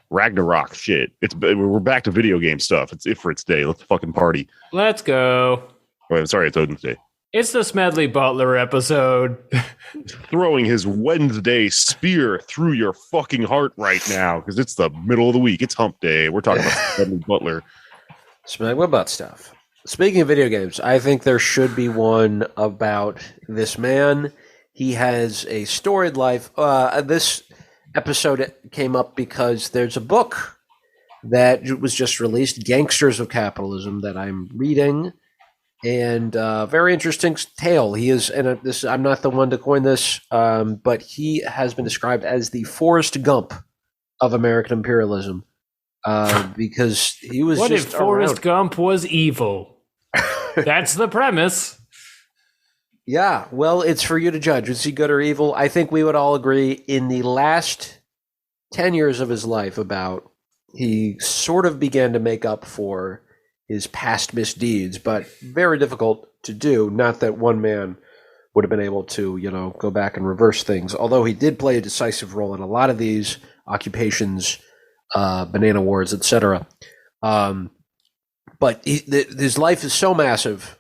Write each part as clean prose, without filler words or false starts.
Ragnarok shit. We're back to video game stuff. It's Ifrit's Day. Let's fucking party. Let's go. Wait, I'm sorry, it's Odin's Day. It's the Smedley Butler episode. Throwing his Wednesday spear through your fucking heart right now because it's the middle of the week. It's hump day. We're talking about Smedley Butler. Smedley butt stuff. Speaking of video games, I think there should be one about this man. He has a storied life. This episode came up because there's a book that was just released, Gangsters of Capitalism, that I'm reading. And very interesting tale. He is, and I'm not the one to coin this, but he has been described as the Forrest Gump of American imperialism because he was what just if Forrest Gump was evil? That's the premise. Yeah, well, it's for you to judge. Is he good or evil? I think we would all agree in the last 10 years of his life he sort of began to make up for his past misdeeds, but very difficult to do. Not that one man would have been able to, go back and reverse things. Although he did play a decisive role in a lot of these occupations, banana wars, etc. But his life is so massive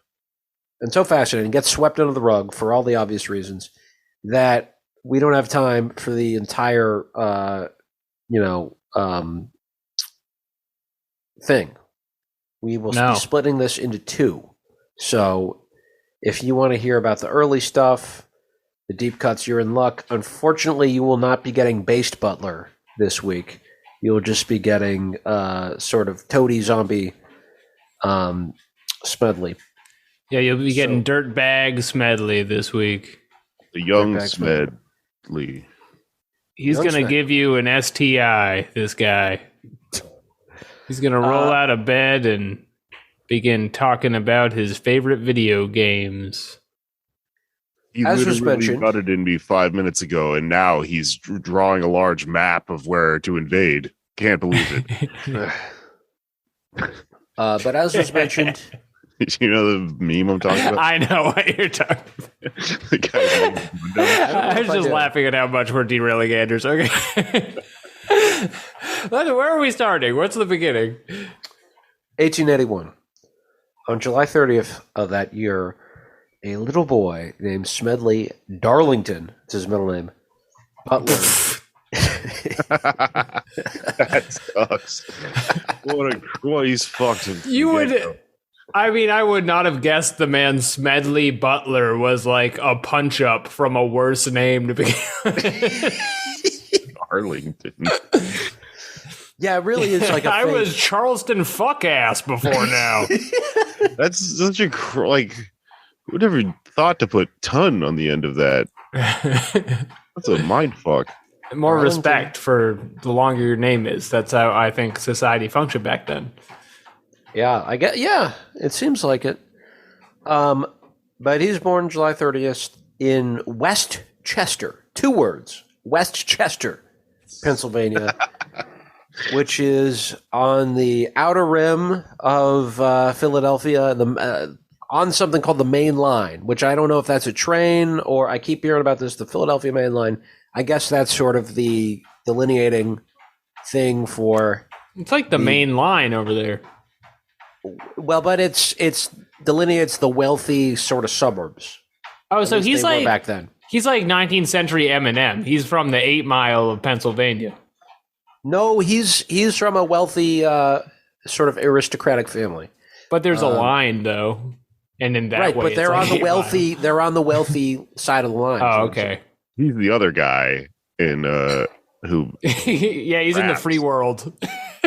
and so fascinating, gets swept under the rug for all the obvious reasons that we don't have time for the entire, thing. We will be splitting this into two. So if you want to hear about the early stuff, the deep cuts, you're in luck. Unfortunately, you will not be getting Based Butler this week. You'll just be getting sort of toady zombie Smedley. Yeah, you'll be getting Dirtbag Smedley this week. The young Smedley. He's going to give you an STI, this guy. He's going to roll out of bed and begin talking about his favorite video games. He literally butted in me 5 minutes ago, and now he's drawing a large map of where to invade. Can't believe it. But as was mentioned... You know the meme I'm talking about? I know what you're talking about. I was just laughing at how much we're derailing Anders. Okay. Where are we starting? What's the beginning? 1881. On July 30th of that year, a little boy named Smedley Darlington, it's his middle name, Butler. That sucks. He's fucked. I would not have guessed the man Smedley Butler was like a punch up from a worse name to begin with. Arlington. Yeah, it really is like I was Charleston fuck ass before now. That's such a who never thought to put ton on the end of that? That's a mind fuck. More respect for the longer your name is. That's how I think society functioned back then. Yeah, it seems like it. But he's born July 30th in Westchester. 2 words. Westchester, Pennsylvania, which is on the outer rim of Philadelphia, on something called the Main Line, which I don't know if that's a train or I keep hearing about this, the Philadelphia Main Line. I guess that's sort of the delineating thing for... It's like the Main Line over there. Well, but it's delineates the wealthy sort of suburbs. Oh, so he's like back then. He's like 19th century Eminem. He's from the 8 Mile of Pennsylvania. No, he's from a wealthy sort of aristocratic family. But there's a line though, and in that right, way, but they're like on the wealthy. They're on the wealthy side of the line. Oh, okay. He's the other guy in who. Yeah, he's in the free world.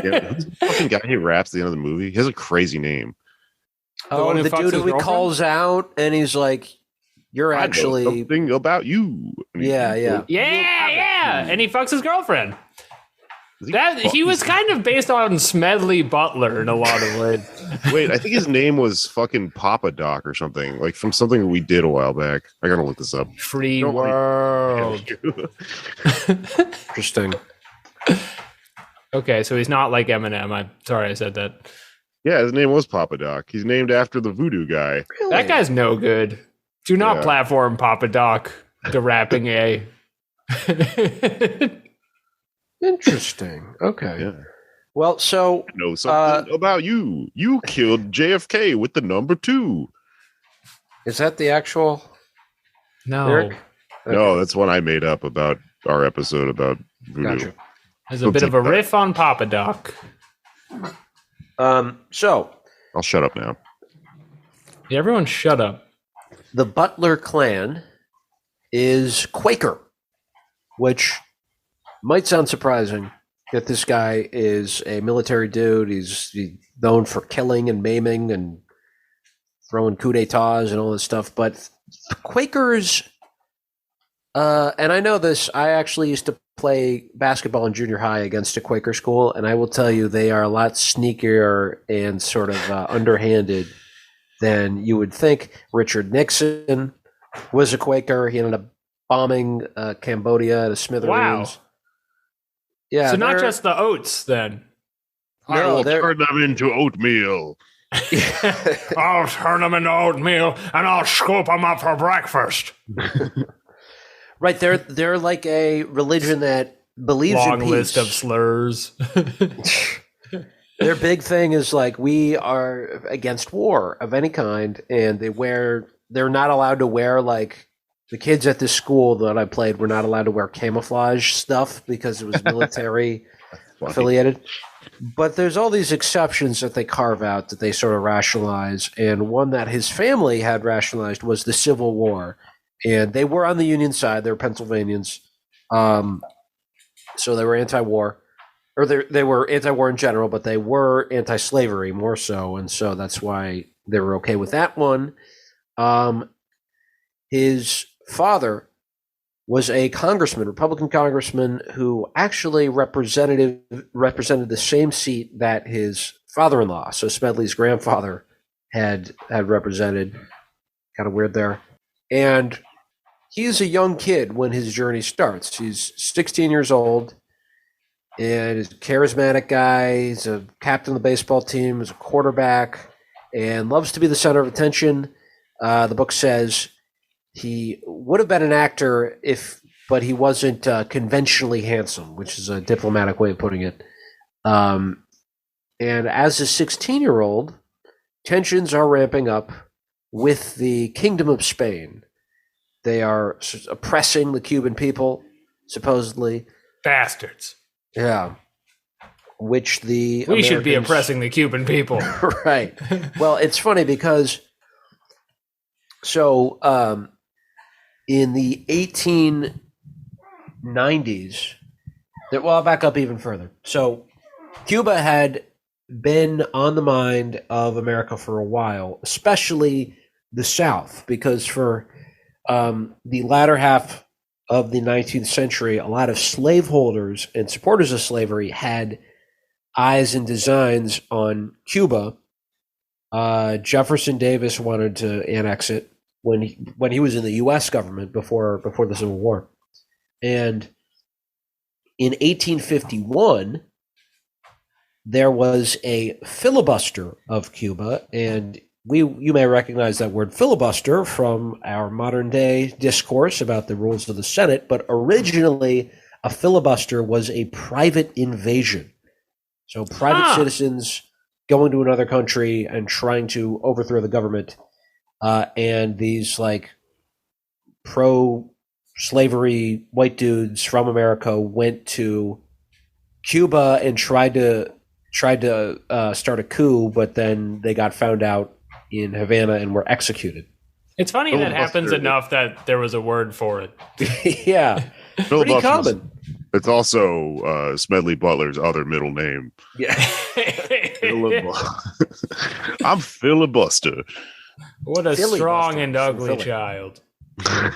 Yeah, who's the fucking guy who raps at the end of the movie? He has a crazy name. Oh, the dude who he calls out and he's like, "You're actually I know something about you." Yeah. And he fucks his girlfriend. He was kind of based on Smedley Butler in a lot of ways. Wait, I think his name was fucking Papa Doc or something, like from something we did a while back. I gotta look this up. Free world. Interesting. Okay, so he's not like Eminem. I'm sorry I said that. Yeah, his name was Papa Doc. He's named after the voodoo guy. Really? That guy's no good. Do not platform Papa Doc, the rapping A. Interesting. Okay. Yeah. Well, so I know something about you. You killed JFK with the number 2. Is that the actual? No. Lyric? Okay. No, that's one I made up about our episode about voodoo. Gotcha. There's a bit of a riff on Papa Doc. So I'll shut up now. Yeah, everyone shut up. The Butler clan is Quaker, which might sound surprising that this guy is a military dude. He's known for killing and maiming and throwing coup d'etats and all this stuff. But Quakers, and I know this, I actually used to play basketball in junior high against a Quaker school, and I will tell you they are a lot sneakier and sort of underhanded than you would think. Richard Nixon was a Quaker. He ended up bombing Cambodia to smithereens. Wow. Yeah. So not just the oats, then. I will turn them into oatmeal. I'll turn them into oatmeal, and I'll scoop them up for breakfast. Right, they're like a religion that believes in peace. Long list of slurs. Their big thing is like, we are against war of any kind, and they're not allowed to wear, like, the kids at this school that I played were not allowed to wear camouflage stuff because it was military affiliated. But there's all these exceptions that they carve out that they sort of rationalize, and one that his family had rationalized was the Civil War. And they were on the Union side. They were Pennsylvanians. So they were anti-war. Or they were anti-war in general, but they were anti-slavery more so. And so that's why they were okay with that one. His father was a congressman, Republican congressman, who actually represented the same seat that his father-in-law, so Smedley's grandfather, had represented. Kind of weird there. And he's a young kid when his journey starts. He's 16 years old, and he's a charismatic guy. He's a captain of the baseball team, he's a quarterback, and loves to be the center of attention. The book says he would have been an actor but he wasn't conventionally handsome, which is a diplomatic way of putting it. And as a 16-year-old, tensions are ramping up with the Kingdom of Spain. They are oppressing the Cuban people, supposedly. Bastards. Yeah. Which we should be oppressing the Cuban people. Right. Well, it's funny because in the 1890s, I'll back up even further. So Cuba had been on the mind of America for a while, especially the South, because for the latter half of the 19th century, a lot of slaveholders and supporters of slavery had eyes and designs on Cuba. Jefferson Davis wanted to annex it when he was in the U.S. government before the Civil War. And in 1851, there was a filibuster of Cuba, and you may recognize that word filibuster from our modern day discourse about the rules of the Senate, but originally a filibuster was a private invasion. So private citizens going to another country and trying to overthrow the government, and these like pro-slavery white dudes from America went to Cuba and tried to start a coup, but then they got found out in Havana and were executed. It's funny that happens enough that there was a word for it. Yeah, pretty common. It's also Smedley Butler's other middle name. Yeah. I'm Filibuster. What a strong and ugly child. Yeah.